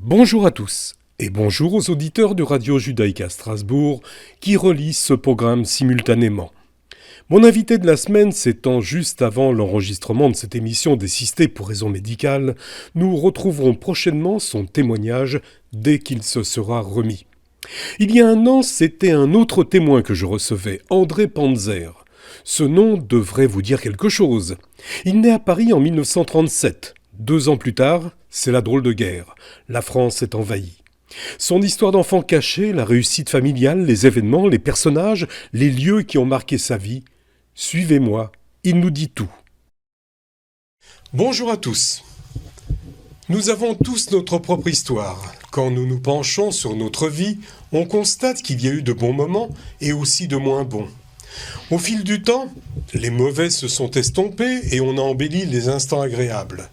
Bonjour à tous et bonjour aux auditeurs de Radio Judaïka Strasbourg qui relisent ce programme simultanément. Mon invité de la semaine s'étant juste avant l'enregistrement de cette émission désistée pour raison médicale, nous retrouverons prochainement son témoignage dès qu'il se sera remis. Il y a un an, c'était un autre témoin que je recevais, André Panzer. Ce nom devrait vous dire quelque chose. Il naît à Paris en 1937. 2 ans plus tard, c'est la drôle de guerre. La France est envahie. Son histoire d'enfant caché, la réussite familiale, les événements, les personnages, les lieux qui ont marqué sa vie. Suivez-moi, il nous dit tout. Bonjour à tous. Nous avons tous notre propre histoire. Quand nous nous penchons sur notre vie, on constate qu'il y a eu de bons moments et aussi de moins bons. Au fil du temps, les mauvais se sont estompés et on a embelli les instants agréables.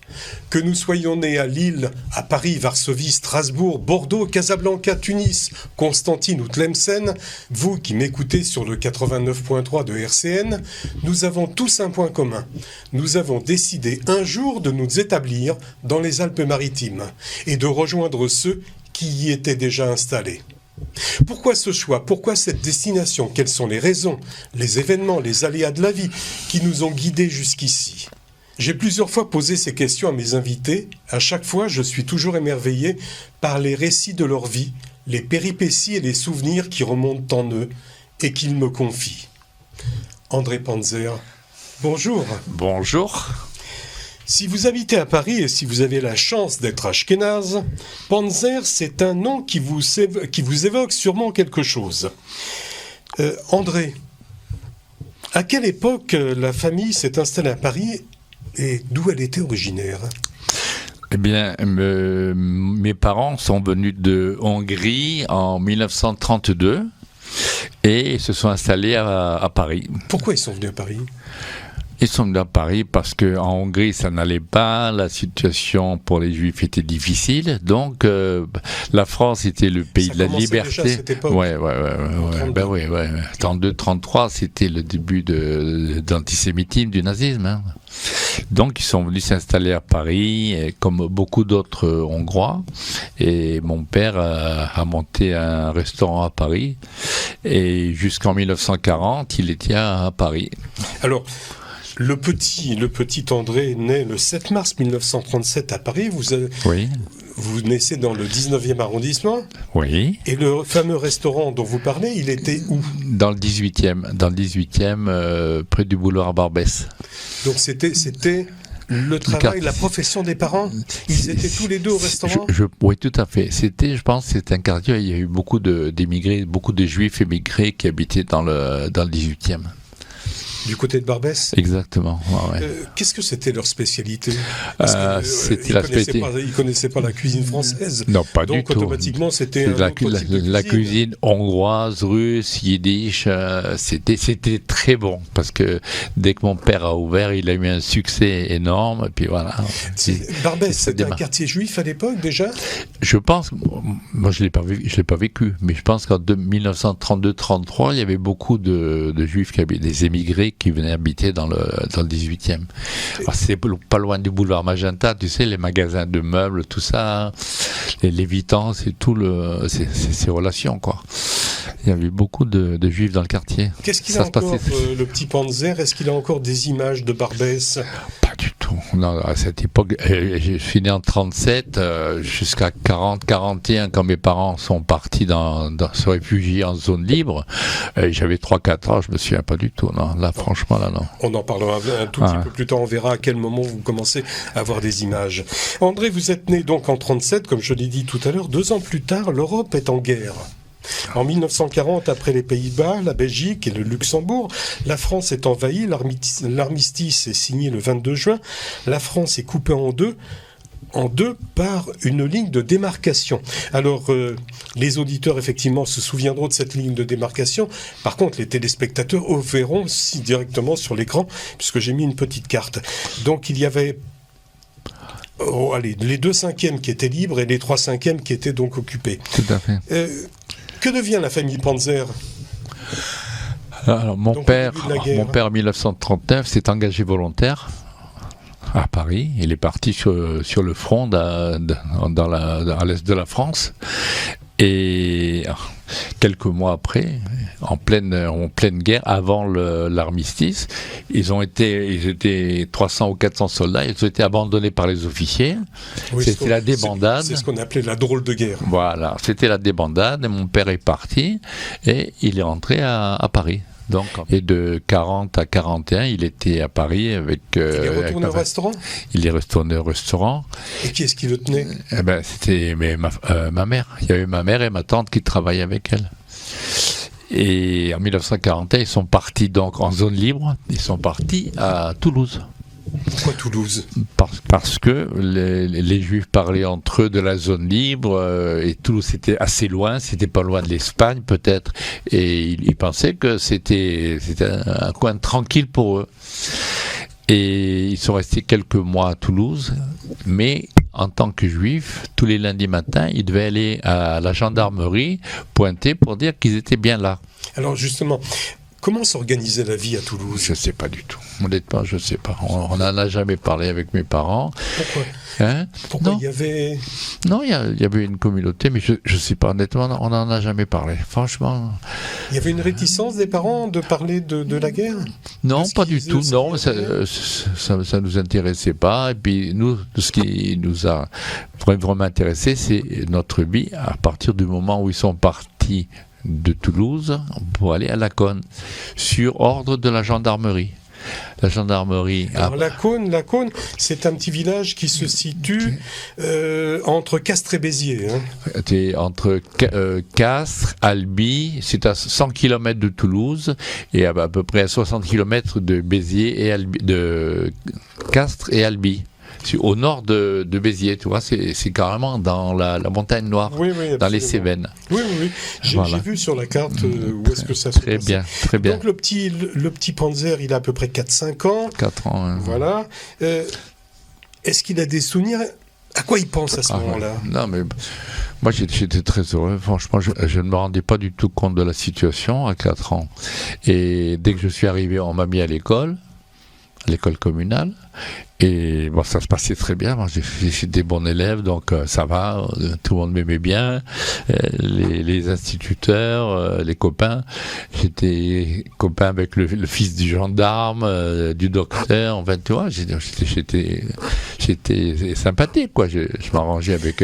Que nous soyons nés à Lille, à Paris, Varsovie, Strasbourg, Bordeaux, Casablanca, Tunis, Constantine ou Tlemcen, vous qui m'écoutez sur le 89.3 de RCN, nous avons tous un point commun. Nous avons décidé un jour de nous établir dans les Alpes-Maritimes et de rejoindre ceux qui y étaient déjà installés. Pourquoi ce choix ? Pourquoi cette destination ? Quelles sont les raisons, les événements, les aléas de la vie qui nous ont guidés jusqu'ici ? J'ai plusieurs fois posé ces questions à mes invités. À chaque fois, je suis toujours émerveillé par les récits de leur vie, les péripéties et les souvenirs qui remontent en eux et qu'ils me confient. André Panzer, bonjour. Bonjour. Si vous habitez à Paris et si vous avez la chance d'être ashkénaze, Panzer, c'est un nom qui vous évoque sûrement quelque chose. André, à quelle époque la famille s'est installée à Paris et d'où elle était originaire ? Eh bien, mes parents sont venus de Hongrie en 1932 et se sont installés à Paris. Pourquoi ils sont venus à Paris ? Ils sont venus à Paris parce qu'en Hongrie, ça n'allait pas, la situation pour les Juifs était difficile, donc la France était le pays de la liberté. Déjà à cette époque. Ouais. Ben oui. 32-33, c'était le début d'antisémitisme, du nazisme. Hein. Donc ils sont venus s'installer à Paris, et comme beaucoup d'autres Hongrois, et mon père a monté un restaurant à Paris, et jusqu'en 1940, il était à Paris. Alors, le petit André naît le 7 mars 1937 à Paris. Oui. Vous naissez dans le 19e arrondissement. Oui. Et le fameux restaurant dont vous parlez, il était où ? Dans le 18e, près du boulevard Barbès. Donc c'était le travail, la profession des parents ? Ils étaient tous les deux au restaurant ? Oui, tout à fait. Je pense que c'était un quartier, il y a eu beaucoup d'émigrés, beaucoup de Juifs émigrés qui habitaient dans le 18e. Du côté de Barbès ? Exactement. Ouais. Qu'est-ce que c'était leur spécialité ? C'était la spécialité. Ils ne connaissaient pas la cuisine française. Non, pas du tout. Donc automatiquement, c'était la cuisine hongroise, russe, yiddish. C'était très bon parce que dès que mon père a ouvert, il a eu un succès énorme. Et puis voilà. Barbès, c'était un quartier juif à l'époque déjà ? Je pense, moi je l'ai pas vécu, mais je pense qu'en 1932-33, il y avait beaucoup de Juifs des émigrés qui venaient habiter dans le 18e. Alors, c'est pas loin du boulevard Magenta, tu sais, les magasins de meubles, tout ça, les Lévitans, c'est tout ces relations, quoi. Il y avait beaucoup de Juifs dans le quartier. Qu'est-ce qu'il a encore, le petit Panzer ? Est-ce qu'il a encore des images de Barbès ? Pas du tout. Non, à cette époque, je suis né en 37, jusqu'à 40-41, quand mes parents sont partis se réfugier en zone libre, j'avais 3-4 ans, je me souviens pas du tout. Non, là, franchement, là, non. On en parlera un tout petit peu plus tard, on verra à quel moment vous commencez à avoir des images. André, vous êtes né donc en 37, comme je l'ai dit tout à l'heure. 2 ans plus tard, l'Europe est en guerre. En 1940, après les Pays-Bas, la Belgique et le Luxembourg, la France est envahie, l'armistice est signé le 22 juin, la France est coupée en deux par une ligne de démarcation. Alors, les auditeurs, effectivement, se souviendront de cette ligne de démarcation. Par contre, les téléspectateurs verront directement sur l'écran, puisque j'ai mis une petite carte. Donc, il y avait les 2/5 qui étaient libres et les 3/5 qui étaient donc occupés. Tout à fait. Que devient la famille Panzer ? Alors, mon père, en 1939, s'est engagé volontaire à Paris. Il est parti sur le front à l'est de la France. Et quelques mois après, en pleine guerre, avant l'armistice, ils étaient 300 ou 400 soldats, ils ont été abandonnés par les officiers. Oui, c'était la débandade. C'est ce qu'on appelait la drôle de guerre. Voilà, c'était la débandade, et mon père est parti, et il est rentré à Paris. Donc, et de 40 à 41, il était à Paris avec... il est retourné au restaurant ? Il est retourné au restaurant. Et qui est-ce qui le tenait ? C'était ma mère. Il y avait ma mère et ma tante qui travaillaient avec elle. Et en 1941, ils sont partis donc en zone libre. Ils sont partis à Toulouse. Pourquoi Toulouse ? Parce que les Juifs parlaient entre eux de la zone libre et Toulouse c'était assez loin, c'était pas loin de l'Espagne peut-être, et ils pensaient que c'était un coin tranquille pour eux. Et ils sont restés quelques mois à Toulouse, mais en tant que Juifs, tous les lundis matins, ils devaient aller à la gendarmerie pointer pour dire qu'ils étaient bien là. Alors justement, comment s'organisait la vie à Toulouse ? Je ne sais pas du tout. Honnêtement, je ne sais pas. On n'en a jamais parlé avec mes parents. Pourquoi ? Pourquoi il y avait... Non, il y avait une communauté, mais je ne sais pas. Honnêtement, on n'en a jamais parlé. Franchement... Il y avait une réticence des parents de parler de la guerre ? Non, pas du tout. Non, ça ne nous intéressait pas. Et puis, nous, ce qui nous a vraiment intéressé, c'est notre vie à partir du moment où ils sont partis de Toulouse pour aller à Laconne, sur ordre de la gendarmerie. La gendarmerie... Alors Laconne, c'est un petit village qui se situe entre Castres et Béziers. C'est entre Castres, Albi, c'est à 100 km de Toulouse et à peu près à 60 km de Béziers et de Castres et Albi. Au nord de Béziers, tu vois, c'est carrément dans la montagne noire, oui, dans les Cévennes. Oui. J'ai vu sur la carte où est-ce que ça se passe. Très bien. Donc le petit Panzer, il a à peu près 4-5 ans. 4 ans. Hein. Voilà. Est-ce qu'il a des souvenirs ? À quoi il pense à ce moment-là ? Non, mais moi j'étais très heureux. Franchement, je ne me rendais pas du tout compte de la situation à 4 ans. Et dès que je suis arrivé, on m'a mis à l'école communale. Et bon, ça se passait très bien. Moi, j'étais bon élève, donc ça va. Tout le monde m'aimait bien. Les instituteurs, les copains. J'étais copain avec le fils du gendarme, du docteur. Enfin, tu vois, j'étais sympathique, quoi. Je m'arrangeais avec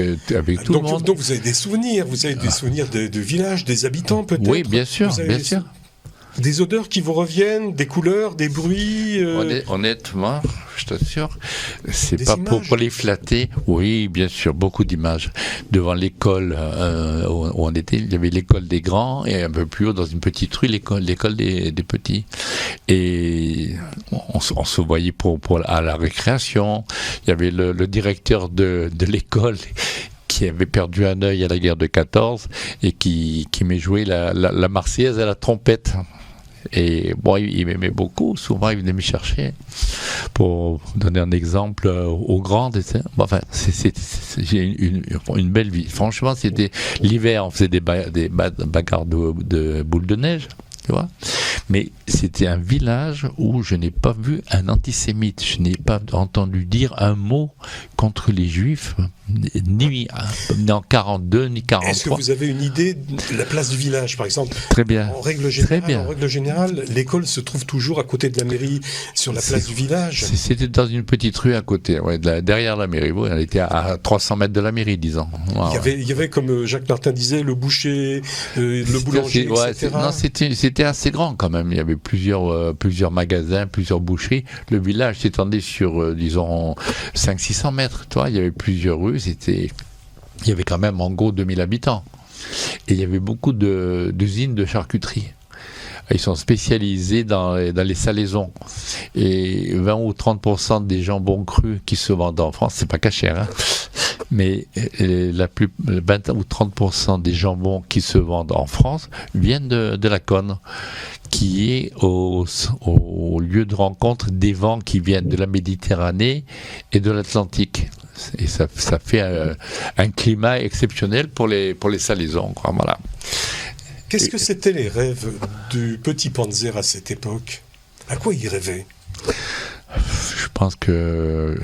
tout le monde. Donc vous avez des souvenirs. Vous avez des souvenirs de village, des habitants peut-être. Oui, bien sûr, bien sûr. Des odeurs qui vous reviennent, des couleurs, des bruits. Honnêtement, je t'assure, c'est pas pour les flatter. Oui, bien sûr, beaucoup d'images. Devant l'école où on était, il y avait l'école des grands et un peu plus haut, dans une petite rue, l'école des petits. Et on se voyait à la récréation. Il y avait le directeur de l'école qui avait perdu un œil à la guerre de 14 et qui m'ait joué la Marseillaise à la trompette. Et bon, il m'aimait beaucoup. Souvent, il venait me chercher pour donner un exemple aux grandes. Enfin, j'ai une belle vie. Franchement, c'était l'hiver, on faisait des bagarres de boules de neige. Tu vois, mais c'était un village où je n'ai pas vu un antisémite, je n'ai pas entendu dire un mot contre les Juifs, ni en 42, ni 43. Est-ce que vous avez une idée de la place du village, par exemple ? Très bien. En règle générale, l'école se trouve toujours à côté de la mairie, sur la place du village. C'était dans une petite rue à côté, derrière la mairie. Elle était à 300 mètres de la mairie, disons. Il y avait, comme Jacques Martin disait, le boucher, le boulanger, etc. Non, c'était assez grand quand même. Il y avait plusieurs magasins, plusieurs boucheries. Le village s'étendait sur, disons, 500-600 mètres. Tu vois, il y avait plusieurs rues. Il y avait quand même en gros 2000 habitants. Et il y avait beaucoup d'usines de charcuterie. Ils sont spécialisés dans les salaisons. Et 20 ou 30% des jambons crus qui se vendent en France, c'est pas cachère, hein, mais 20 ou 30% des jambons qui se vendent en France viennent de Laconne, qui est au lieu de rencontre des vents qui viennent de la Méditerranée et de l'Atlantique. Et ça fait un climat exceptionnel pour les salaisons, quoi, voilà. Qu'est-ce que c'était les rêves du petit Panzer à cette époque ? À quoi il rêvait ? pense que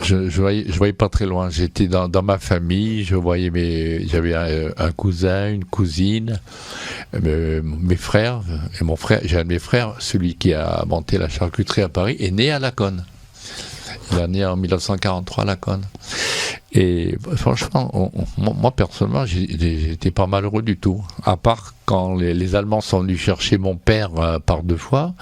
je voyais pas très loin. J'étais dans ma famille, j'avais un cousin, une cousine, mes frères, et mon frère, j'ai un de mes frères, celui qui a monté la charcuterie à Paris, est né à Laconne. Il est né en 1943 à Laconne. Et franchement, moi personnellement, j'étais pas malheureux du tout. À part quand les Allemands sont venus chercher mon père par 2 fois,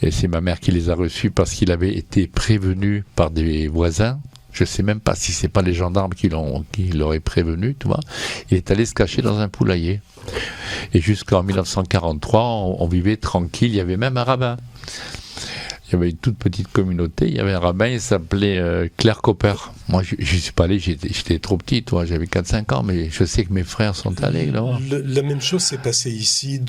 et c'est ma mère qui les a reçus parce qu'il avait été prévenu par des voisins. Je sais même pas si c'est pas les gendarmes qui l'auraient prévenu, tu vois. Il est allé se cacher dans un poulailler. Et jusqu'en 1943, on vivait tranquille. Il y avait même un rabbin. Il y avait une toute petite communauté, il y avait un rabbin, il s'appelait Claire Copper. Moi, je ne suis pas allé, j'étais trop petit, toi, j'avais 4-5 ans, mais je sais que mes frères sont allés là-bas. La même chose s'est passée ici,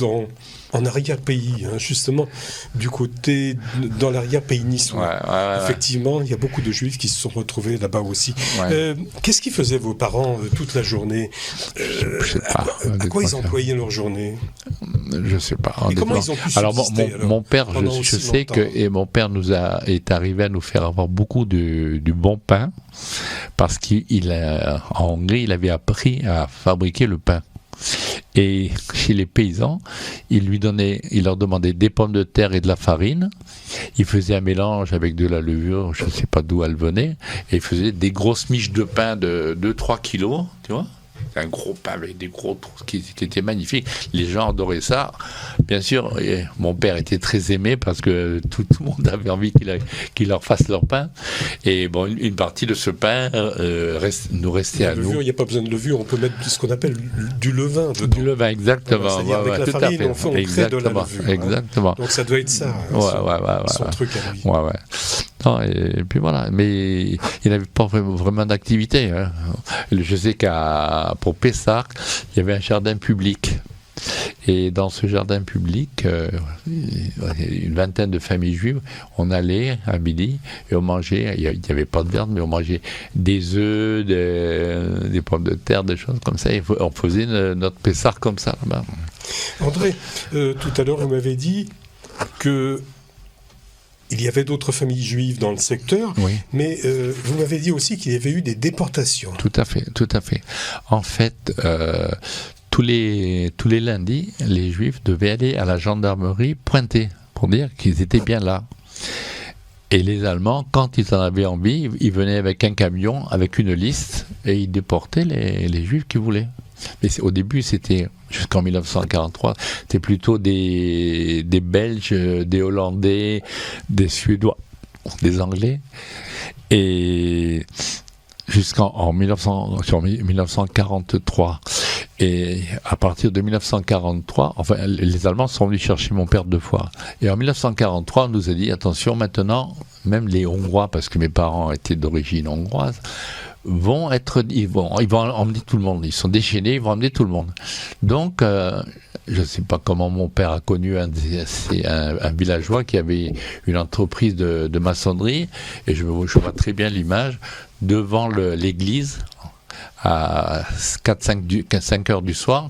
en arrière-pays, hein, justement, du côté, dans l'arrière-pays niçois. Ouais. Effectivement, il y a beaucoup de Juifs qui se sont retrouvés là-bas aussi. Ouais. Qu'est-ce qu'ils faisaient vos parents toute la journée Je sais pas. À quoi ils employaient leur journée? Je sais pas. Et comment ils ont pu alors, subsister, mon père, je sais que mon père est arrivé à nous faire avoir beaucoup du bon pain, parce qu'en Hongrie, il avait appris à fabriquer le pain. Et chez les paysans, il leur demandait des pommes de terre et de la farine. Il faisait un mélange avec de la levure, je ne sais pas d'où elle venait, et il faisait des grosses miches de pain de 2-3 kilos, tu vois. Un gros pain avec des gros trous qui était magnifique. Les gens adoraient ça. Bien sûr, mon père était très aimé parce que tout le monde avait envie qu'il leur fasse leur pain. Et bon, une partie de ce pain nous restait à nous. Il n'y a pas besoin de levure, on peut mettre ce qu'on appelle du levain dedans. Du levain, exactement. C'est-à-dire avec la farine, on crée de la levure. Exactement. Hein. Donc ça doit être ça, son truc à lui. Ouais. Non, et puis voilà, mais il n'avait pas vraiment d'activité. Hein. Je sais pour Pessah, il y avait un jardin public. Et dans ce jardin public, une vingtaine de familles juives, on allait à midi et on mangeait, il n'y avait pas de viande, mais on mangeait des œufs, des pommes de terre, des choses comme ça. Et on faisait notre Pessah comme ça là-bas. André, tout à l'heure, vous m'avez dit que il y avait d'autres familles juives dans le secteur, oui. Mais vous m'avez dit aussi qu'il y avait eu des déportations. Tout à fait. En fait, tous les lundis, les Juifs devaient aller à la gendarmerie pointer pour dire qu'ils étaient bien là. Et les Allemands, quand ils en avaient envie, ils venaient avec un camion, avec une liste, et ils déportaient les Juifs qu'ils voulaient. Mais au début, c'était, jusqu'en 1943, c'était plutôt des Belges, des Hollandais, des Suédois, des Anglais. Et jusqu'en 1943. Et à partir de 1943, enfin, les Allemands sont venus chercher mon père 2 fois. Et en 1943, on nous a dit, attention, maintenant, même les Hongrois, parce que mes parents étaient d'origine hongroise, ils vont emmener tout le monde. Ils sont déchaînés, ils vont emmener tout le monde. Donc, je ne sais pas comment mon père a connu un villageois qui avait une entreprise de maçonnerie, et je vois très bien l'image devant l'église à 5 heures du soir.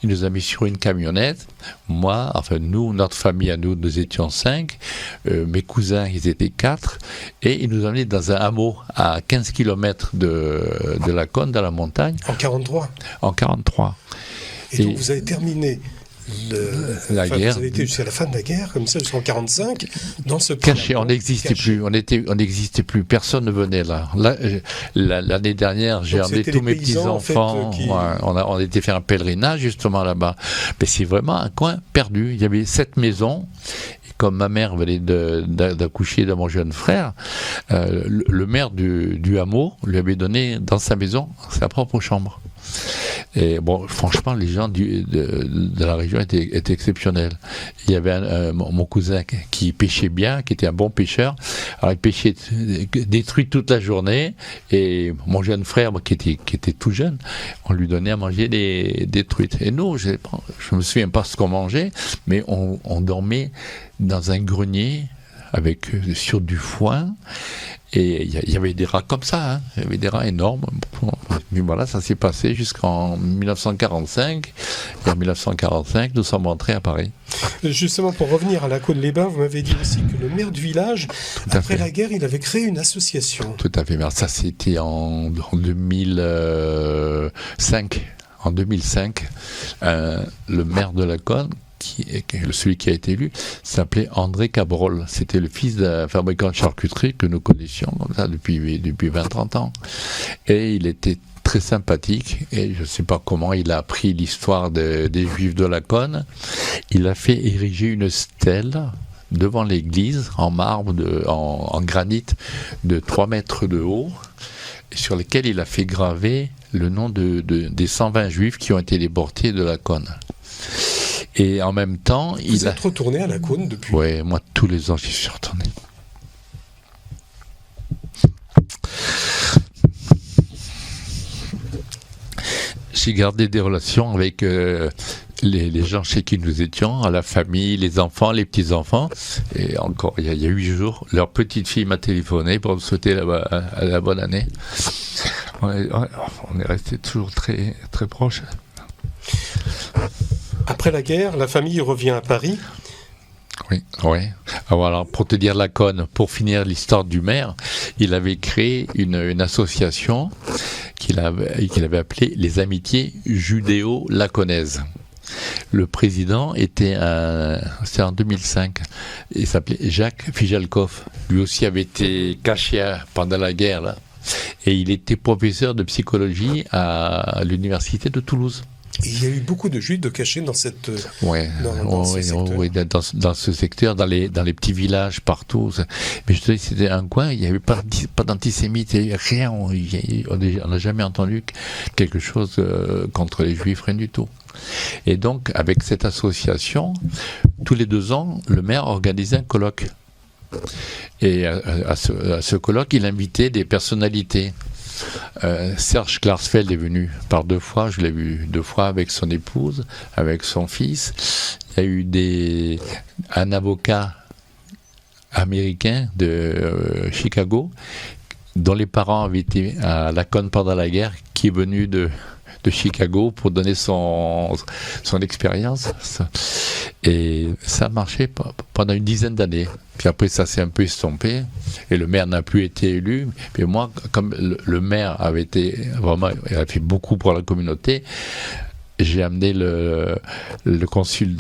Il nous a mis sur une camionnette. Moi, enfin notre famille à nous étions 5. Mes cousins, ils étaient 4. Et il nous a emmenés dans un hameau à 15 km de Laconne, dans la montagne. En 43 En 43. Et donc vous avez terminé la guerre. Vous avez été jusqu'à la fin de la guerre, comme ça, jusqu'en 45, dans ce caché, on n'existait plus. On n'existait plus. Personne ne venait là. L'année dernière, j'ai emmené tous mes petits enfants. En fait, on était faire un pèlerinage justement là-bas. Mais c'est vraiment un coin perdu. Il y avait 7 maisons. Et comme ma mère venait d'accoucher de mon jeune frère, le maire du hameau lui avait donné dans sa maison sa propre chambre. Et bon, franchement, les gens de la région étaient exceptionnels. Il y avait mon cousin qui pêchait bien, qui était un bon pêcheur. Alors il pêchait des truites toute la journée, et mon jeune frère, qui était tout jeune, on lui donnait à manger des truites. Et nous, je me souviens pas ce qu'on mangeait, mais on dormait dans un grenier sur du foin. Et il y avait des rats comme ça, hein. Il y avait des rats énormes. Mais voilà, ça s'est passé jusqu'en 1945. Et en 1945, nous sommes rentrés à Paris. Justement, pour revenir à la Cône-les-Bains, vous m'avez dit aussi que le maire du village, après la guerre, il avait créé une association. Tout à fait. Mais ça, c'était en 2005. En 2005, le maire de la Cône, celui qui a été élu, s'appelait André Cabrol. C'était le fils d'un fabricant de charcuterie que nous connaissions comme ça depuis 20-30 ans. Et il était très sympathique, et je ne sais pas comment il a appris l'histoire des Juifs de la Cône. Il a fait ériger une stèle devant l'église en marbre, en granit de 3 mètres de haut, sur lesquels il a fait graver le nom des 120 Juifs qui ont été déportés de la Cône. Et en même temps, Vous êtes retourné à la Cône depuis? Oui, moi tous les ans j'y suis retourné. J'ai gardé des relations avec les gens chez qui nous étions, à la famille, les enfants, les petits-enfants. Et encore, il y a 8 jours, leur petite fille m'a téléphoné pour me souhaiter la bonne année. On est restés toujours très, très proches. Après la guerre, la famille revient à Paris. Oui. Alors, pour te dire la Cône, pour finir l'histoire du maire, il avait créé une association qu'il avait appelée les Amitiés Judéo-Laconaises. Le président c'était en 2005, il s'appelait Jacques Fijalkov. Lui aussi avait été caché pendant la guerre, là, et il était professeur de psychologie à l'université de Toulouse. Et il y a eu beaucoup de Juifs de cachés dans cette dans ce secteur, dans les petits villages partout. Mais je te dis, c'était un coin, il n'y avait pas d'antisémites, rien. On n'a jamais entendu quelque chose contre les Juifs, rien du tout. Et donc, avec cette association, tous les 2 ans, le maire organisait un colloque. Et à ce colloque, il invitait des personnalités. Serge Klarsfeld est venu par 2 fois, je l'ai vu 2 fois avec son épouse, avec son fils. Il y a eu un avocat américain de Chicago, dont les parents avaient été à la Cône pendant la guerre, qui est venu de Chicago pour donner son expérience. Et ça a marché pendant une dizaine d'années. Puis après, ça s'est un peu estompé. Et le maire n'a plus été élu. Puis moi, comme le maire avait fait beaucoup pour la communauté, j'ai amené le consul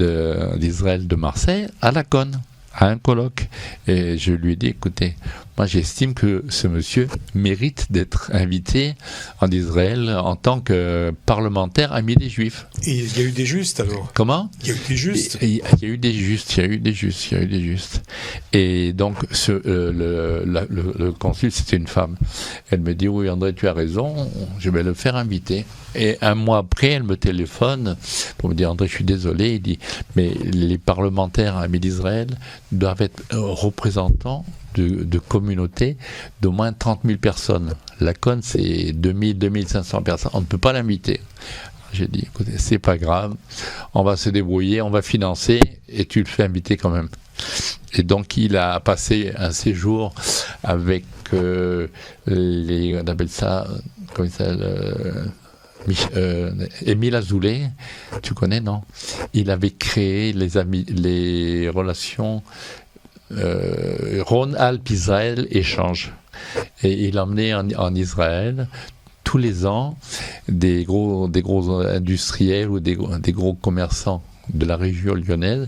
d'Israël de Marseille à la Cône, à un colloque. Et je lui ai dit, écoutez, moi j'estime que ce monsieur mérite d'être invité en Israël en tant que parlementaire ami des Juifs. Et il y a eu des justes alors? Comment? Il y a eu des justes? Il y a eu des justes. Et donc le consul, c'était une femme. Elle me dit, oui André, tu as raison, je vais le faire inviter. Et un mois après, elle me téléphone pour me dire, André, je suis désolé. Il dit, mais les parlementaires amis d'Israël doivent être représentants de communautés d'au moins 30 000 personnes. La Cône, c'est 2 500 personnes. On ne peut pas l'inviter. J'ai dit, écoutez, c'est pas grave, on va se débrouiller, on va financer, et tu le fais inviter quand même. Et donc, il a passé un séjour avec on appelle ça, comment ça Émile Azoulay, tu connais, non? Il avait créé les relations Rhône-Alpes-Israël échange. Et il emmenait en Israël tous les ans des gros industriels ou des gros commerçants de la région lyonnaise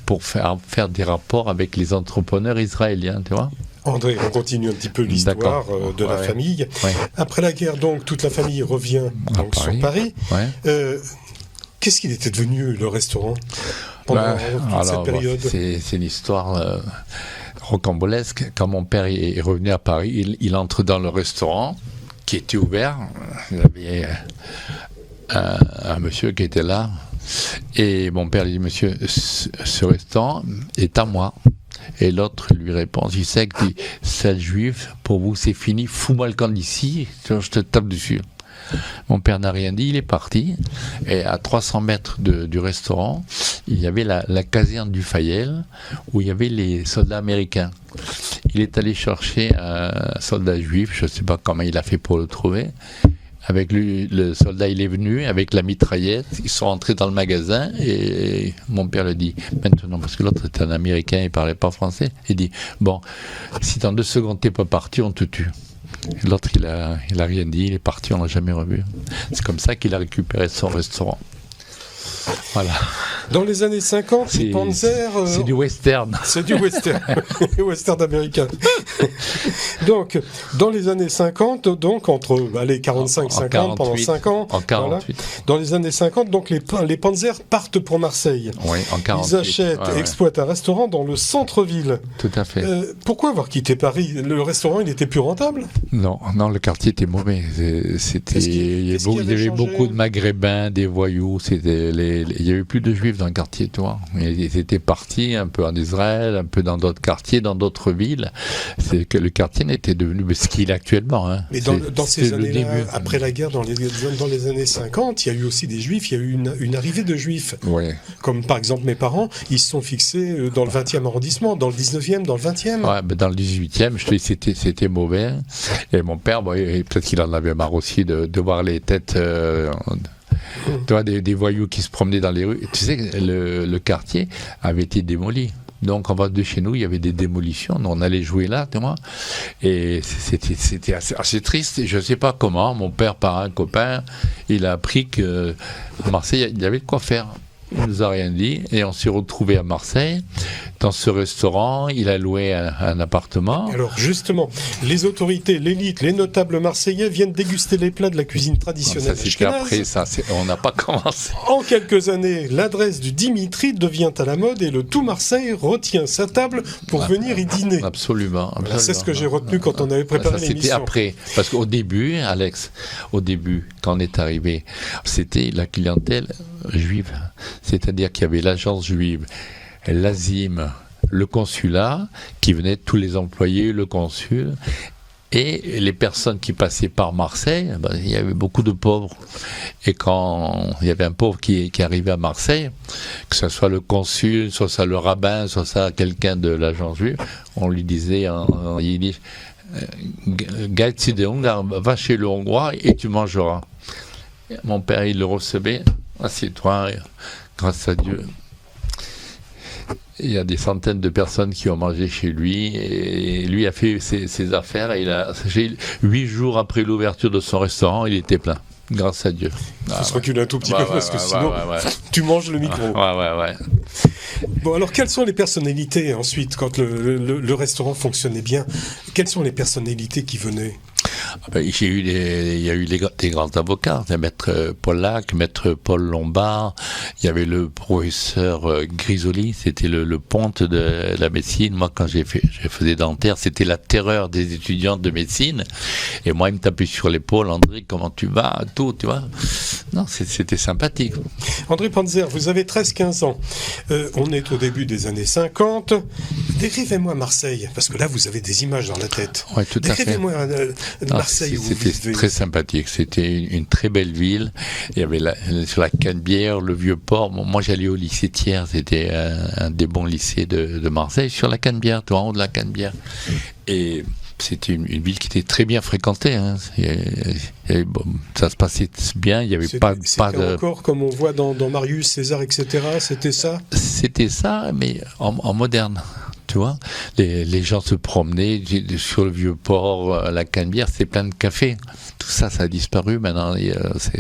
pour faire des rapports avec les entrepreneurs israéliens, tu vois. André, on continue un petit peu l'histoire de la famille. Ouais. Après la guerre, donc, toute la famille revient sur Paris. Ouais. Qu'est-ce qu'il était devenu, le restaurant, pendant cette période? C'est une histoire rocambolesque. Quand mon père est revenu à Paris, il entre dans le restaurant qui était ouvert. Il y avait un monsieur qui était là. Et mon père lui dit, monsieur, ce restaurant est à moi. Et l'autre lui répond, il sait que c'est juif, pour vous c'est fini, fous-moi le camp d'ici, je te tape dessus. Mon père n'a rien dit, il est parti. Et à 300 mètres du restaurant, il y avait la caserne du Fayel, où il y avait les soldats américains. Il est allé chercher un soldat juif, je ne sais pas comment il a fait pour le trouver, avec lui, le soldat, il est venu avec la mitraillette, ils sont entrés dans le magasin et mon père le dit, maintenant, parce que l'autre était un Américain, il parlait pas français, il dit, bon, si dans 2 secondes t'es pas parti, on te tue. Et l'autre, il a rien dit, il est parti, on l'a jamais revu. C'est comme ça qu'il a récupéré son restaurant. Voilà. Dans les années 50, les Panzers... c'est du western. C'est du western. Western américain. Donc, dans les années 50, donc, entre 45-50, pendant 5 ans... En 48. Voilà, dans les années 50, donc, les Panzers partent pour Marseille. Oui, en 48. Ils achètent et exploitent un restaurant dans le centre-ville. Tout à fait. Pourquoi avoir quitté Paris ? Le restaurant, il était plus rentable ? Non, le quartier était mauvais. Il y avait beaucoup de Maghrébins, des voyous. Il y avait plus de Juifs dans le quartier, tu vois. Ils étaient partis un peu en Israël, un peu dans d'autres quartiers, dans d'autres villes. C'est que le quartier n'était devenu ce qu'il est actuellement. Hein. Mais dans ces années-là, après la guerre, dans les années 50, il y a eu aussi des Juifs. Il y a eu une arrivée de Juifs. Oui. Comme par exemple mes parents, ils se sont fixés dans le 20e arrondissement, dans le 19e, dans le 20e. Ouais, dans le 18e, je te dis, c'était mauvais. Et mon père, peut-être qu'il en avait marre aussi de voir les têtes... Tu vois, des voyous qui se promenaient dans les rues. Tu sais, le quartier avait été démoli. Donc, en face de chez nous, il y avait des démolitions. On allait jouer là, tu vois. Et c'était assez triste. Et je ne sais pas comment. Mon père, par un copain, il a appris qu'à Marseille, il y avait de quoi faire. Il ne nous a rien dit. Et on s'est retrouvés à Marseille. Dans ce restaurant, il a loué un appartement. Alors justement, les autorités, l'élite, les notables marseillais viennent déguster les plats de la cuisine traditionnelle. Ça, c'était après, on n'a pas commencé. En quelques années, l'adresse du Dimitri devient à la mode et le tout Marseille retient sa table pour venir y dîner. Absolument. C'est ce que j'ai retenu quand on avait préparé l'émission. C'était après, parce qu'au début, Alex, quand on est arrivé, c'était la clientèle juive. C'est-à-dire qu'il y avait l'agence juive, l'ASIM, le consulat, qui venaient tous les employés, le consul, et les personnes qui passaient par Marseille, il y avait beaucoup de pauvres. Et quand il y avait un pauvre qui arrivait à Marseille, que ce soit le consul, soit ça le rabbin, soit ça quelqu'un de l'agence juive, on lui disait en yiddish, va chez le Hongrois et tu mangeras. Mon père, il le recevait, assieds-toi, grâce à Dieu. Il y a des centaines de personnes qui ont mangé chez lui et lui a fait ses affaires. Et 8 jours après l'ouverture de son restaurant, il était plein. Grâce à Dieu. Il faut se reculer un tout petit peu parce que sinon tu manges le micro. Ouais. Bon, alors quelles sont les personnalités ensuite quand le restaurant fonctionnait bien? Quelles sont les personnalités qui venaient? Il y a eu des grands avocats, Maître Pollack, Maître Paul Lombard, il y avait le professeur Grisoli, c'était le ponte de la médecine. Moi, quand je faisais dentaire, c'était la terreur des étudiants de médecine. Et moi, il me tapait sur l'épaule, André, comment tu vas, tout, tu vois. Non, c'était sympathique. André Panzer, vous avez 13-15 ans. On est au début des années 50. Décrivez-moi Marseille, parce que là, vous avez des images dans la tête. Oui, tout à fait. Décrivez-moi Marseille où vous vivez. C'était très sympathique. C'était une très belle ville. Il y avait sur la Canebière, le Vieux-Port. Moi, j'allais au lycée Thiers. C'était un des bons lycées de Marseille, sur la Canebière, en haut de la Canebière. Et c'était une ville qui était très bien fréquentée. Hein. Ça se passait bien. Il y avait pas de. Encore comme on voit dans Marius, César, etc. C'était ça. C'était ça, mais en moderne. Tu vois, les gens se promenaient sur le Vieux-Port, la Canebière, c'était plein de cafés. Tout ça, ça a disparu maintenant. Ça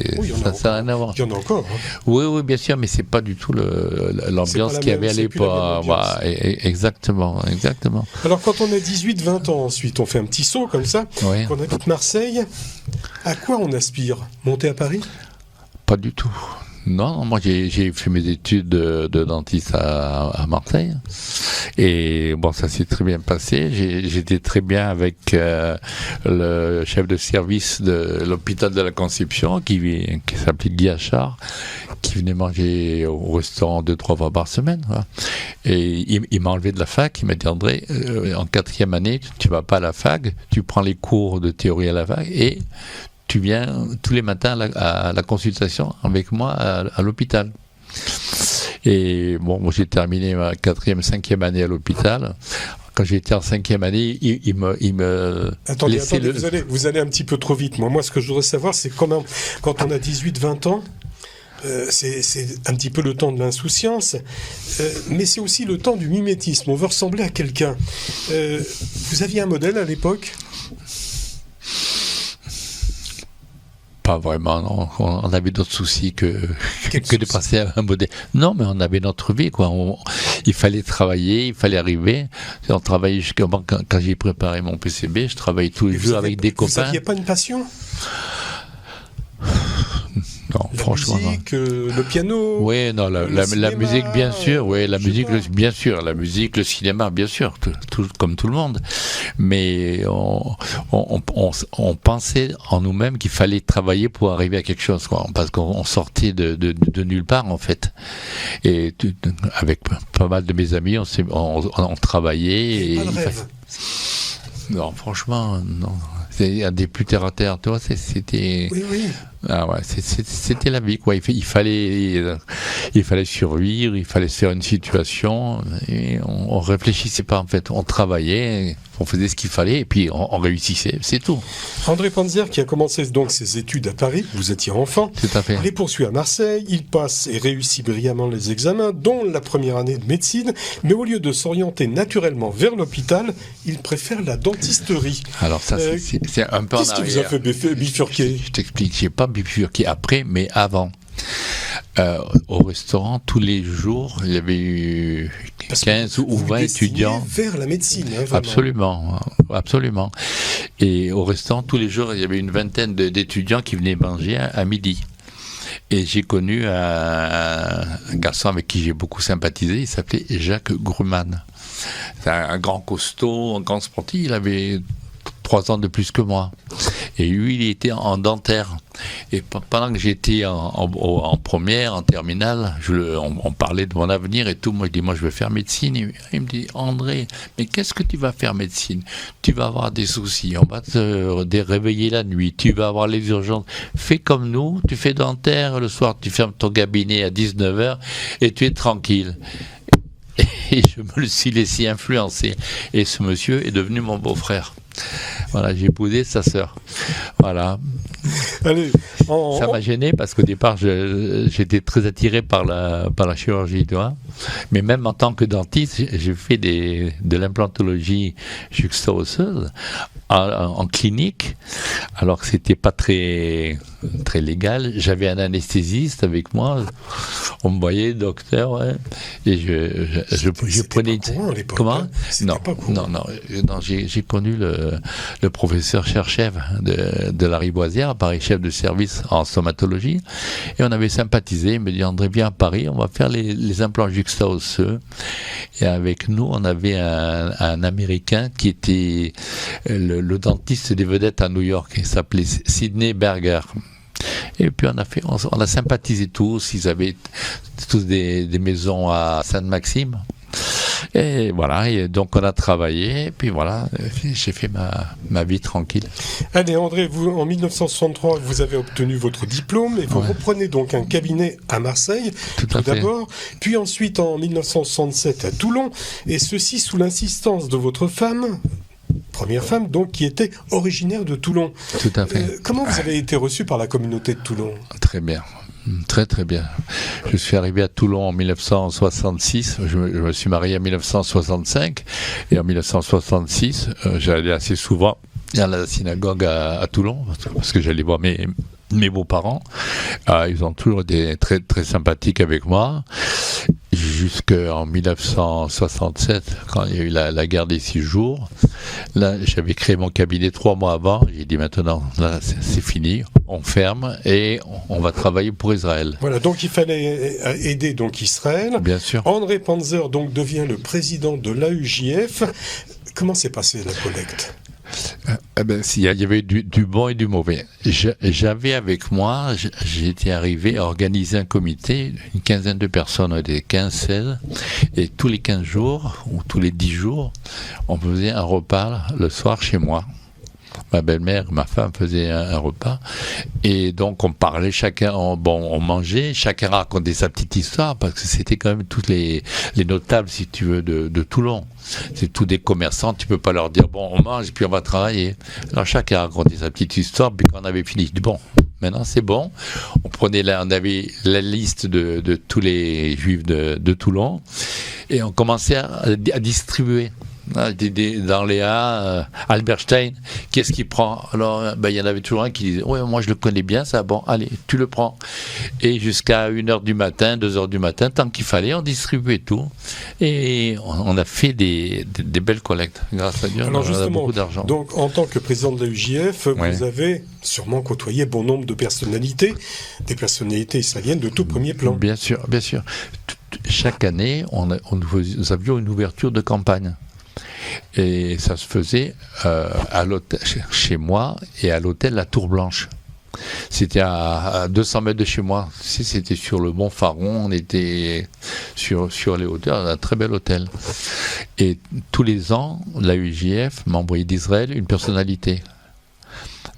n'a rien à voir. Il y en a encore. Hein. Oui, bien sûr, mais c'est pas du tout l'ambiance qu'il y avait à l'époque. Exactement. Alors, quand on a 18-20 ans, ensuite, on fait un petit saut comme ça. Oui. Quand on habite Marseille, à quoi on aspire? Monter à Paris? Pas du tout. Non, moi j'ai fait mes études de dentiste à Marseille et bon, ça s'est très bien passé. J'étais très bien avec le chef de service de l'hôpital de la Conception qui s'appelait Guy Achard, qui venait manger au restaurant 2-3 fois par semaine. Voilà. Et il m'a enlevé de la fac. Il m'a dit, André, en 4e année, tu vas pas à la fac, tu prends les cours de théorie à la fac et tu viens tous les matins à la consultation avec moi à l'hôpital. Et bon, moi j'ai terminé ma 4e, 5e année à l'hôpital. quand j'étais en 5e année, il me Attendez, laissait vous allez un petit peu trop vite. Moi, ce que je voudrais savoir, c'est comment, quand on a 18-20 ans, c'est un petit peu le temps de l'insouciance, mais c'est aussi le temps du mimétisme. On veut ressembler à quelqu'un. Vous aviez un modèle à l'époque ? Pas vraiment, non. On avait d'autres soucis que de passer à un modèle. Non, mais on avait notre vie, quoi. Il fallait travailler, il fallait arriver. On travaillait jusqu'à quand j'ai préparé mon PCB, je travaillais tous les jours avec des copains. Vous n'aviez pas une passion ? Non, franchement, musique, le piano. Oui, non, la musique, bien sûr. Oui, la musique, bien sûr. La musique, le cinéma, bien sûr, comme tout le monde. Mais on pensait en nous-mêmes qu'il fallait travailler pour arriver à quelque chose, quoi. Parce qu'on sortait de nulle part, en fait. Et avec pas mal de mes amis, on travaillait. Et pas de rêve. Non, franchement, non. C'est un des plus terre à terre, toi. C'était. Oui. Ah ouais, c'était la vie, quoi. Il fallait survivre, il fallait se faire une situation, et on réfléchissait pas, en fait. On travaillait, on faisait ce qu'il fallait, et puis on réussissait, c'est tout. André Panzer, qui a commencé donc ses études à Paris, vous étiez enfant, tout à fait. Les poursuit à Marseille, il passe et réussit brillamment les examens, dont la première année de médecine, mais au lieu de s'orienter naturellement vers l'hôpital, il préfère la dentisterie. Alors ça, c'est un peu en arrière. Qu'est-ce qui vous a fait bifurquer ? Je t'explique, j'ai pas bifurqué après, mais avant. Au restaurant, tous les jours, il y avait eu 15 ou 20 étudiants. Vers la médecine, hein, absolument. Et au restaurant, tous les jours, il y avait une vingtaine d'étudiants qui venaient manger à midi. Et j'ai connu un garçon avec qui j'ai beaucoup sympathisé, il s'appelait Jacques Grumman. C'est un grand costaud, un grand sportif, il avait 3 ans de plus que moi. Et lui, il était en dentaire. Et pendant que j'étais en première, en terminale, on parlait de mon avenir et tout. Moi, je dis, je vais faire médecine. Et il me dit, André, mais qu'est-ce que tu vas faire médecine ? Tu vas avoir des soucis, on va te réveiller la nuit, tu vas avoir les urgences. Fais comme nous, tu fais dentaire, le soir, tu fermes ton cabinet à 19h et tu es tranquille. Et je me le suis laissé influencer. Et ce monsieur est devenu mon beau-frère. Voilà, j'ai épousé sa sœur. Voilà. Allez, ça m'a gêné parce qu'au départ, j'étais très attiré par la chirurgie, tu vois. Mais même en tant que dentiste, j'ai fait de l'implantologie juxta-osseuse en clinique, alors que c'était pas très légal. J'avais un anesthésiste avec moi. On me voyait, docteur, ouais. Et je prenais. Pas courant à l'époque, comment hein. Non, j'ai connu le professeur Cherchev de la Riboisière, à Paris, chef de service en stomatologie, et on avait sympathisé. Il me dit, André, viens à Paris, on va faire les implants juxta-osseux. Et avec nous, on avait un Américain qui était le dentiste des vedettes à New York, il s'appelait Sidney Berger. Et puis on a sympathisé tous, ils avaient tous des maisons à Sainte-Maxime. Et voilà, et donc on a travaillé, et puis voilà, j'ai fait ma vie tranquille. Allez André, vous, en 1963, vous avez obtenu votre diplôme, et vous reprenez donc un cabinet à Marseille, tout d'abord, puis ensuite en 1967 à Toulon, et ceci sous l'insistance de votre femme, première femme, donc, qui était originaire de Toulon. Tout à fait. Comment vous avez été reçu par la communauté de Toulon ? Très bien. Très très bien. Je suis arrivé à Toulon en 1966, je me suis marié en 1965, et en 1966, j'allais assez souvent à la synagogue à Toulon, parce que j'allais voir mes beaux-parents. Ils ont toujours été très très sympathiques avec moi. Jusqu'en 1967, quand il y a eu la guerre des 6 jours, là, j'avais créé mon cabinet 3 mois avant. J'ai dit maintenant, là, c'est fini, on ferme et on va travailler pour Israël. Voilà, donc il fallait aider donc Israël. Bien sûr. André Panzer donc devient le président de l'AUJF. Comment s'est passée la collecte ? Il y avait du bon et du mauvais. J'avais avec moi, j'étais arrivé à organiser un comité, une quinzaine de personnes, des 15-16, et tous les 15 jours, ou tous les 10 jours, on faisait un repas le soir chez moi. ma belle-mère, ma femme faisaient un repas. Et donc, on parlait chacun, on mangeait, chacun racontait sa petite histoire, parce que c'était quand même toutes les notables, si tu veux, de Toulon. C'est tous des commerçants, tu peux pas leur dire, bon, on mange, puis on va travailler. Alors, chacun racontait sa petite histoire, puis quand on avait fini, je dis, bon, maintenant c'est bon. On avait la liste de tous les juifs de Toulon, et on commençait à distribuer. Dans les Alberstein, qu'est-ce qu'il prend? Alors, il y en avait toujours un qui disait, ouais, moi je le connais bien, ça, bon, allez, tu le prends. Et jusqu'à 1h du matin, 2h du matin, tant qu'il fallait, on distribuait tout. Et on a fait des belles collectes, grâce à Dieu. Alors on a beaucoup d'argent. Donc, en tant que président de la UJF, vous avez sûrement côtoyé bon nombre de personnalités, des personnalités israéliennes de tout premier plan. Bien sûr, bien sûr. Chaque année, nous avions une ouverture de campagne. Et ça se faisait à l'hôtel, chez moi, et à l'hôtel La Tour Blanche. C'était à 200 mètres de chez moi. C'était sur le Mont Faron, on était sur les hauteurs, un très bel hôtel. Et tous les ans, la UJF m'a envoyé d'Israël une personnalité.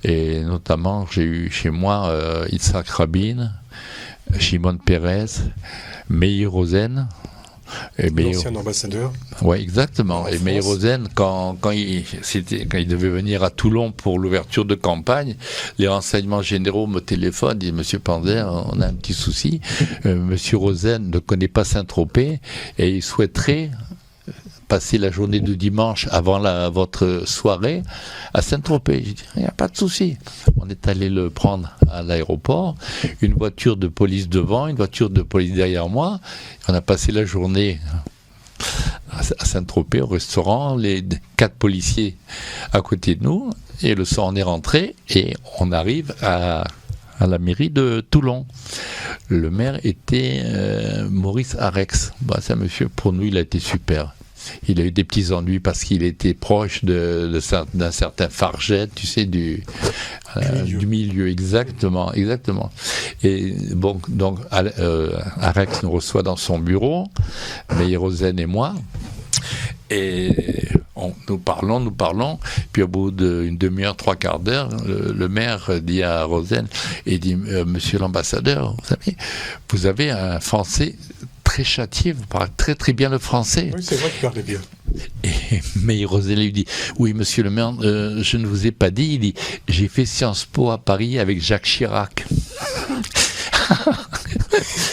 Et notamment, j'ai eu chez moi Yitzhak Rabin, Shimon Peres, Meir Rosen. L'ancien ambassadeur. Oui, exactement. Et Meir Rosen, quand il devait venir à Toulon pour l'ouverture de campagne, les renseignements généraux me téléphonent, disent, Monsieur Panzer, on a un petit souci. Monsieur Rosen ne connaît pas Saint-Tropez et il souhaiterait passer la journée de dimanche avant votre soirée à Saint-Tropez. J'ai dit, il n'y a pas de souci. On est allé le prendre à l'aéroport, une voiture de police devant, une voiture de police derrière moi. On a passé la journée à Saint-Tropez, au restaurant, les 4 policiers à côté de nous, et le soir on est rentré, et on arrive à la mairie de Toulon. Le maire était Maurice Arex. C'est un monsieur, pour nous, il a été super. Il a eu des petits ennuis parce qu'il était proche d'un certain Farget, tu sais, du milieu, exactement. Et bon, donc Arex nous reçoit dans son bureau, Meir Rosen et moi, et nous parlons, puis au bout d'une demi-heure, 3/4 d'heure, le maire dit à Rosen, et dit, Monsieur l'ambassadeur, vous avez un Français très châtié, vous parlez très très bien le français. Oui, c'est vrai qu'il parlait bien. Et Meir Rosen lui dit, oui, monsieur le maire, je ne vous ai pas dit, il dit, j'ai fait Sciences Po à Paris avec Jacques Chirac.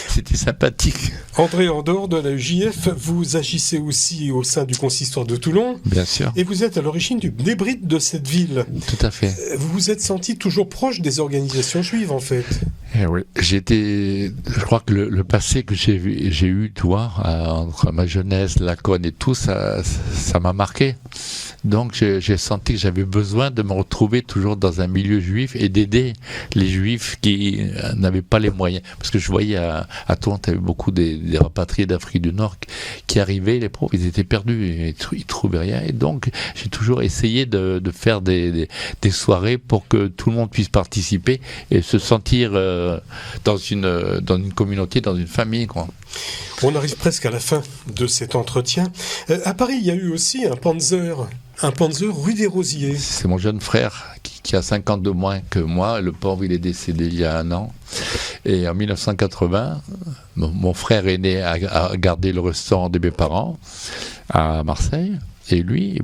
C'était sympathique. André, en dehors de la UJF, vous agissez aussi au sein du consistoire de Toulon. Bien sûr. Et vous êtes à l'origine du Bnei-Brit de cette ville. Tout à fait. Vous vous êtes senti toujours proche des organisations juives, en fait. Oui, je crois que le passé que j'ai eu, tu vois, entre ma jeunesse, la conne et tout, ça m'a marqué. Donc j'ai senti que j'avais besoin de me retrouver toujours dans un milieu juif et d'aider les juifs qui n'avaient pas les moyens. Parce que je voyais à Toulon, tu avais beaucoup des rapatriés d'Afrique du Nord qui arrivaient, les pauvres, ils étaient perdus, ils trouvaient rien. Et donc j'ai toujours essayé de faire des soirées pour que tout le monde puisse participer et se sentir dans une communauté, dans une famille, quoi. On arrive presque à la fin de cet entretien. À Paris, il y a eu aussi un Panzer rue des Rosiers. C'est mon jeune frère qui a 5 ans de moins que moi. Le pauvre, il est décédé il y a 1 an. Et en 1980, mon frère aîné a gardé le restaurant de mes parents à Marseille. Et lui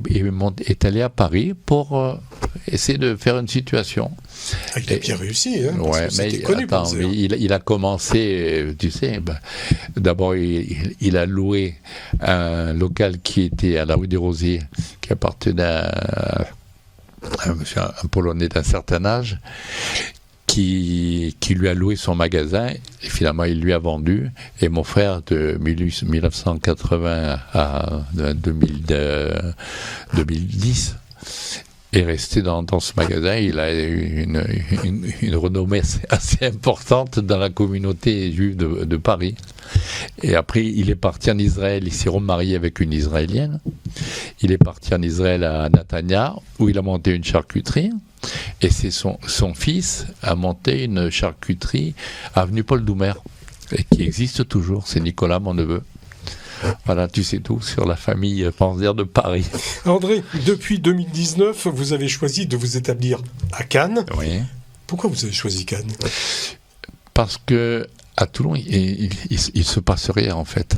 est allé à Paris pour essayer de faire une situation. Il a bien réussi, hein, parce ouais, que c'était connu. Mais il a commencé, tu sais, d'abord il a loué un local qui était à la rue des Rosiers, qui appartenait à un Polonais d'un certain âge, qui lui a loué son magasin, et finalement il lui a vendu, et mon frère de 1980 à 2010 est resté dans ce magasin. Il a eu une renommée assez importante dans la communauté juive de Paris. Et après, il est parti en Israël, il s'est remarié avec une Israélienne. Il est parti en Israël à Netanya, où il a monté une charcuterie. Et c'est son fils a monté une charcuterie avenue Paul Doumer, et qui existe toujours. C'est Nicolas, mon neveu. Voilà, tu sais tout sur la famille Panzer de Paris. André, depuis 2019, vous avez choisi de vous établir à Cannes. Oui. Pourquoi vous avez choisi Cannes ? Parce que à Toulon, il se passe rien en fait.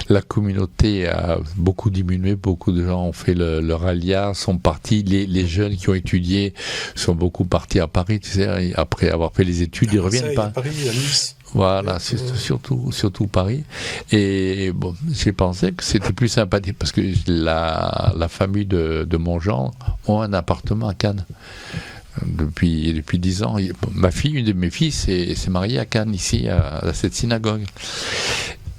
La communauté a beaucoup diminué, beaucoup de gens ont fait leur alia, sont partis. Les jeunes qui ont étudié sont beaucoup partis à Paris, tu sais, après avoir fait les études, ils ne reviennent pas. À Paris, à Nice. Voilà, c'est surtout Paris. Et bon, j'ai pensé que c'était plus sympathique parce que la famille de mon genre ont un appartement à Cannes. Depuis 10 ans. Ma fille, une de mes filles, s'est mariée à Cannes, ici, à cette synagogue.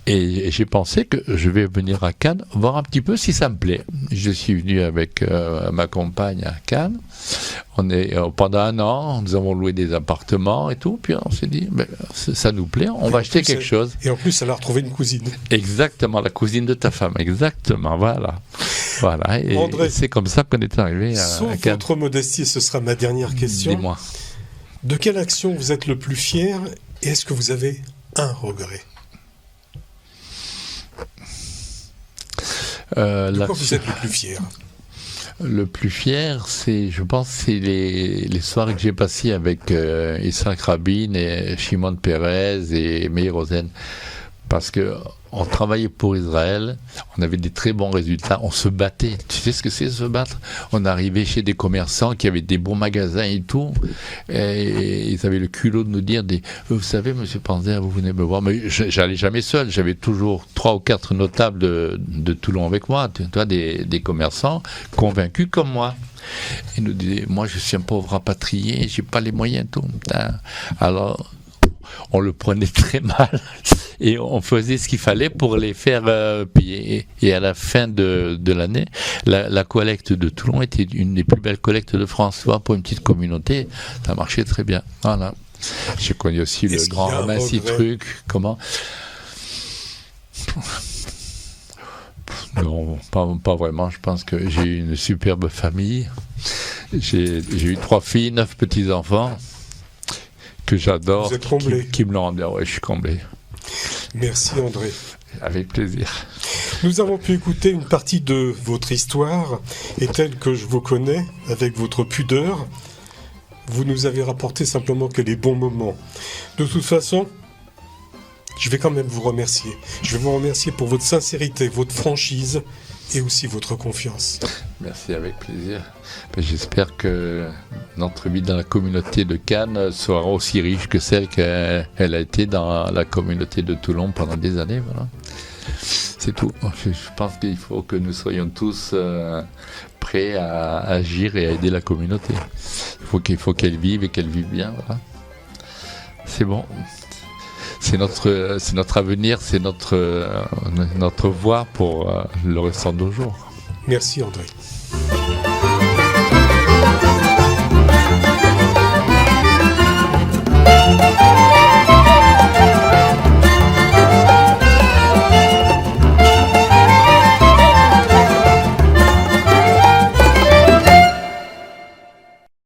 Et j'ai pensé que je vais venir à Cannes, voir un petit peu si ça me plaît. Je suis venu avec ma compagne à Cannes. Pendant un an, nous avons loué des appartements et tout. Puis on s'est dit, ça nous plaît, on va acheter quelque chose. Et en plus, elle a retrouvé une cousine. Exactement, la cousine de ta femme. Exactement, voilà. Et André, c'est comme ça qu'on est arrivé à Cannes. Sauf votre modestie, ce sera ma dernière question. Dis-moi. De quelle action vous êtes le plus fier et est-ce que vous avez un regret ? De quoi vous êtes le plus fier ? Le plus fier, je pense, c'est les soirées que j'ai passées avec Isaac Rabin et Shimon Peres et Meir Rosen. Parce que on travaillait pour Israël, on avait des très bons résultats, on se battait. Tu sais ce que c'est se battre ? On arrivait chez des commerçants qui avaient des bons magasins et tout, et ils avaient le culot de nous dire vous savez, monsieur Panzer, vous venez me voir. Mais j'allais jamais seul, j'avais toujours 3 ou 4 notables de Toulon avec moi, tu vois, des commerçants convaincus comme moi. Ils nous disaient, moi je suis un pauvre rapatrié, j'ai pas les moyens, tout. Alors, on le prenait très mal et on faisait ce qu'il fallait pour les faire payer. Et à la fin de l'année, la collecte de Toulon était une des plus belles collectes de France. Tu vois, pour une petite communauté, ça marchait très bien. Voilà. J'ai connu aussi le grand ramassis truc. Comment ? Non, pas vraiment. Je pense que j'ai eu une superbe famille. J'ai eu 3 filles, 9 petits-enfants. Que j'adore, qui me l'ont rendu. Ouais, je suis comblé. Merci André. Avec plaisir. Nous avons pu écouter une partie de votre histoire, et telle que je vous connais, avec votre pudeur, vous nous avez rapporté simplement que les bons moments. De toute façon, je vais quand même vous remercier. Je vais vous remercier pour votre sincérité, votre franchise, et aussi votre confiance. Merci, avec plaisir. J'espère que notre vie dans la communauté de Cannes sera aussi riche que celle qu'elle a été dans la communauté de Toulon pendant des années. Voilà. C'est tout. Je pense qu'il faut que nous soyons tous prêts à agir et à aider la communauté. Il faut qu'elle vive et qu'elle vive bien. Voilà. C'est bon. C'est notre avenir, c'est notre voie pour le restant de nos jours. Merci André.